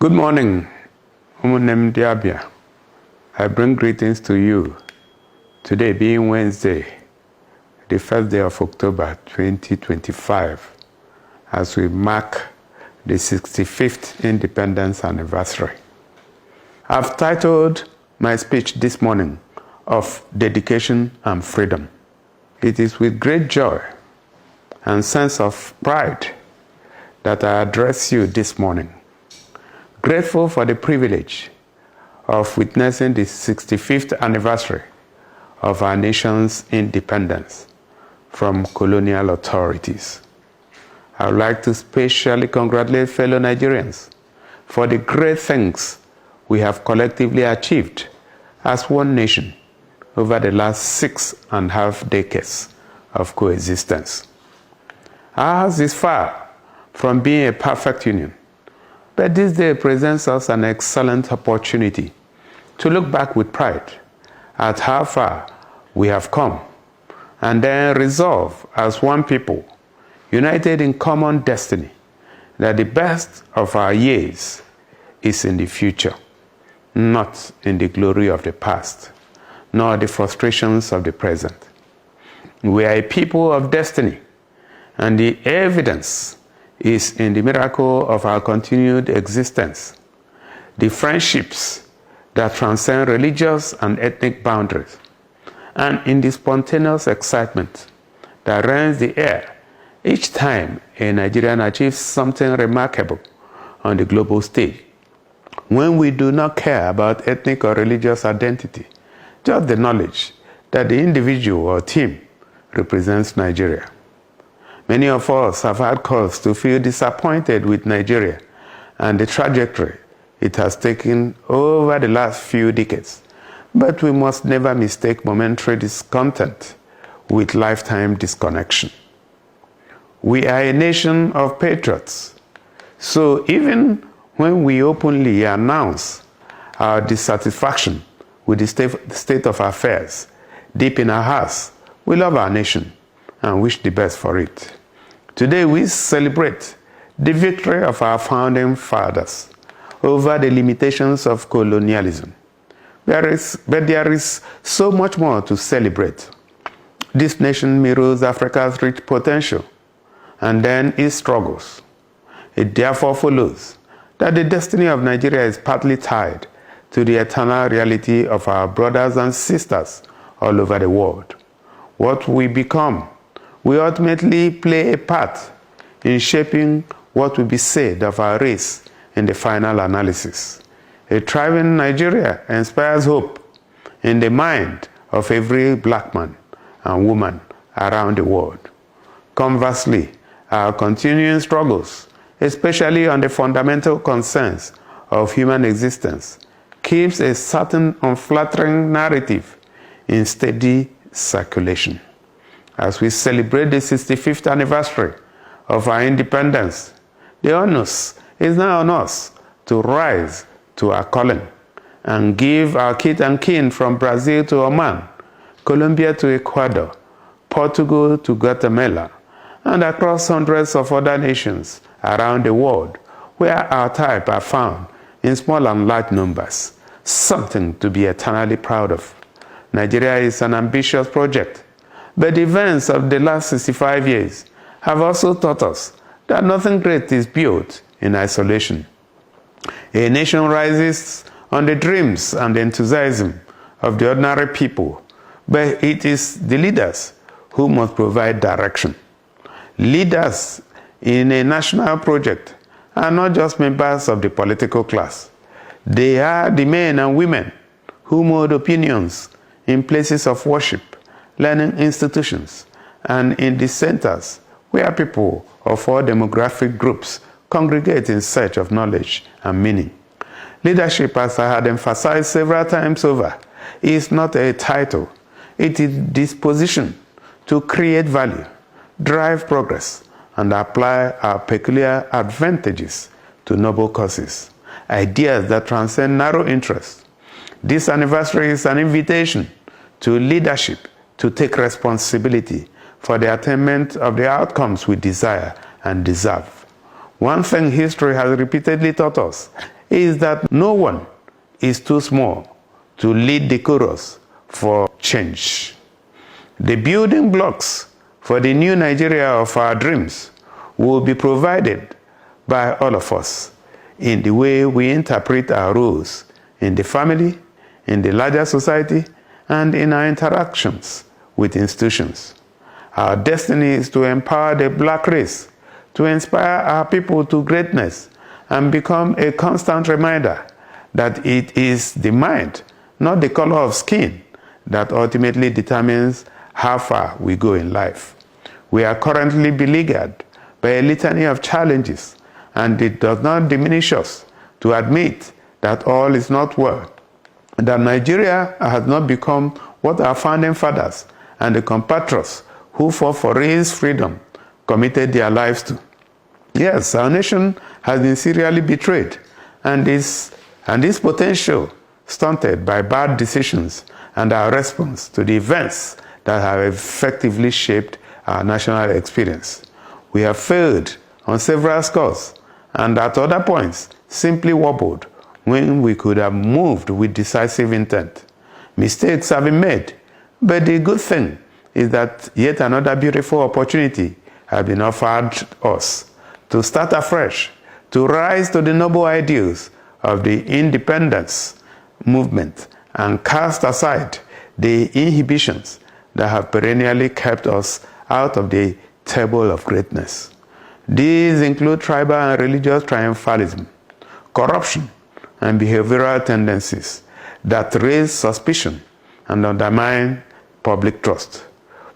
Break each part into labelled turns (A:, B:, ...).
A: Good morning, Umunem Diabia. I bring greetings to you. Today being Wednesday, the first day of October 2025, as we mark the 65th Independence Anniversary. I've titled my speech this morning of Dedication and Freedom. It is with great joy and sense of pride that I address you this morning. Grateful for the privilege of witnessing the 65th anniversary of our nation's independence from colonial authorities. I would like to specially congratulate fellow Nigerians for the great things we have collectively achieved as one nation over the last 6.5 decades of coexistence. Ours is far from being a perfect union, but this day presents us an excellent opportunity to look back with pride at how far we have come and then resolve as one people, united in common destiny, that the best of our years is in the future, not in the glory of the past, nor the frustrations of the present. We are a people of destiny, and the evidence is in the miracle of our continued existence, the friendships that transcend religious and ethnic boundaries, and in the spontaneous excitement that rends the air each time a Nigerian achieves something remarkable on the global stage, when we do not care about ethnic or religious identity, just the knowledge that the individual or team represents Nigeria. Many of us have had cause to feel disappointed with Nigeria and the trajectory it has taken over the last few decades. But we must never mistake momentary discontent with lifetime disconnection. We are a nation of patriots, so even when we openly announce our dissatisfaction with the state of affairs, deep in our hearts, we love our nation and wish the best for it. Today we celebrate the victory of our founding fathers over the limitations of colonialism. But there is so much more to celebrate. This nation mirrors Africa's rich potential and then its struggles. It therefore follows that the destiny of Nigeria is partly tied to the eternal reality of our brothers and sisters all over the world. What we become, we ultimately play a part in shaping what will be said of our race in the final analysis. A thriving Nigeria inspires hope in the mind of every black man and woman around the world. Conversely, our continuing struggles, especially on the fundamental concerns of human existence, keeps a certain unflattering narrative in steady circulation. As we celebrate the 65th anniversary of our independence, the onus is now on us to rise to our calling and give our kith and kin from Brazil to Oman, Colombia to Ecuador, Portugal to Guatemala, and across hundreds of other nations around the world where our type are found in small and large numbers, something to be eternally proud of. Nigeria is an ambitious project, but the events of the last 65 years have also taught us that nothing great is built in isolation. A nation rises on the dreams and the enthusiasm of the ordinary people, but it is the leaders who must provide direction. Leaders in a national project are not just members of the political class. They are the men and women who mold opinions in places of worship, learning institutions, and in the centers where people of all demographic groups congregate in search of knowledge and meaning. Leadership, as I had emphasized several times over, is not a title. It is disposition to create value, drive progress, and apply our peculiar advantages to noble causes, ideas that transcend narrow interests. This anniversary is an invitation to leadership to take responsibility for the attainment of the outcomes we desire and deserve. One thing history has repeatedly taught us is that no one is too small to lead the chorus for change. The building blocks for the new Nigeria of our dreams will be provided by all of us in the way we interpret our roles in the family, in the larger society, and in our interactions with institutions. Our destiny is to empower the black race, to inspire our people to greatness, and become a constant reminder that it is the mind, not the color of skin, that ultimately determines how far we go in life. We are currently beleaguered by a litany of challenges, and it does not diminish us to admit that all is not well, that Nigeria has not become what our founding fathers and the compatriots who fought for its freedom committed their lives to. Yes, our nation has been serially betrayed, and its potential stunted by bad decisions and our response to the events that have effectively shaped our national experience. We have failed on several scores, and at other points simply wobbled when we could have moved with decisive intent. Mistakes have been made, but the good thing is that yet another beautiful opportunity has been offered us to start afresh, to rise to the noble ideals of the independence movement and cast aside the inhibitions that have perennially kept us out of the table of greatness. These include tribal and religious triumphalism, corruption, and behavioral tendencies that raise suspicion and undermine public trust.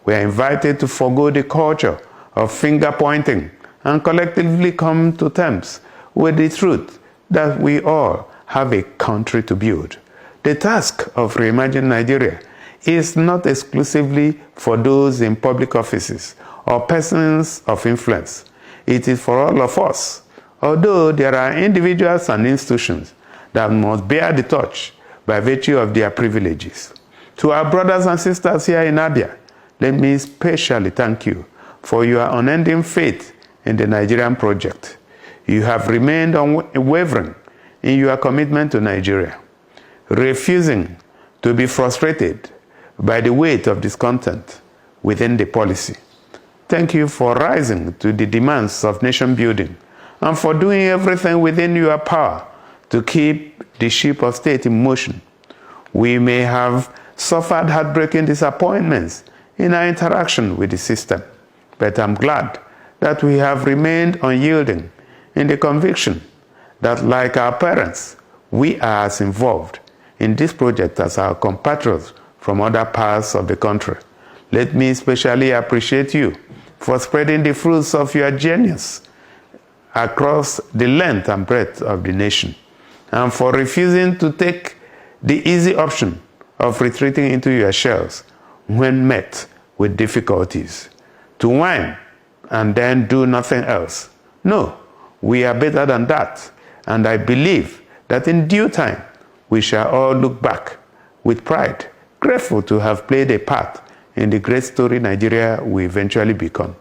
A: We are invited to forego the culture of finger-pointing and collectively come to terms with the truth that we all have a country to build. The task of reimagining Nigeria is not exclusively for those in public offices or persons of influence. It is for all of us, although there are individuals and institutions that must bear the torch by virtue of their privileges. To our brothers and sisters here in Abia, let me especially thank you for your unending faith in the Nigerian project. You have remained unwavering in your commitment to Nigeria, refusing to be frustrated by the weight of discontent within the policy. Thank you for rising to the demands of nation building and for doing everything within your power to keep the ship of state in motion. We may have suffered heartbreaking disappointments in our interaction with the system, but I'm glad that we have remained unyielding in the conviction that, like our parents, we are as involved in this project as our compatriots from other parts of the country. Let me especially appreciate you for spreading the fruits of your genius across the length and breadth of the nation, and for refusing to take the easy option of retreating into your shells when met with difficulties, to whine and then do nothing else. No, we are better than that, and I believe that in due time we shall all look back with pride, grateful to have played a part in the great story Nigeria will eventually become.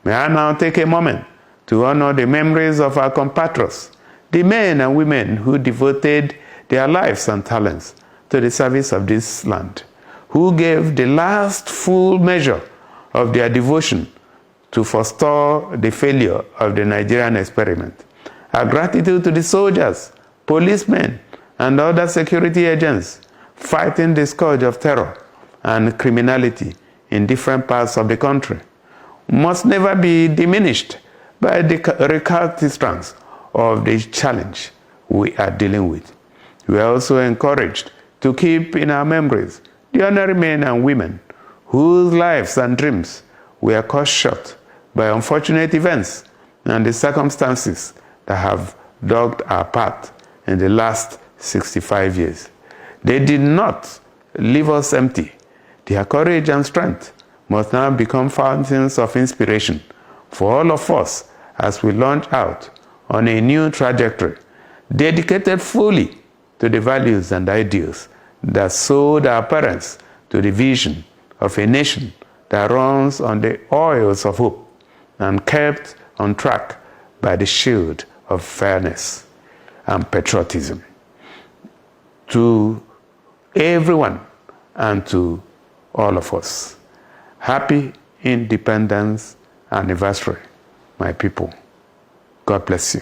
A: May I now take a moment to honor the memories of our compatriots, the men and women who devoted their lives and talents to the service of this land, who gave the last full measure of their devotion to forestall the failure of the Nigerian experiment. Our gratitude to the soldiers, policemen, and other security agents fighting the scourge of terror and criminality in different parts of the country must never be diminished by the recalcitrance of the challenge we are dealing with. We are also encouraged to keep in our memories the ordinary men and women whose lives and dreams were cut short by unfortunate events and the circumstances that have dogged our path in the last 65 years. They did not leave us empty. Their courage and strength must now become fountains of inspiration for all of us as we launch out on a new trajectory, dedicated fully to the values and ideals that sold our parents to the vision of a nation that runs on the oils of hope and kept on track by the shield of fairness. and patriotism. To everyone and to all of us, happy Independence Anniversary, my people. God bless you.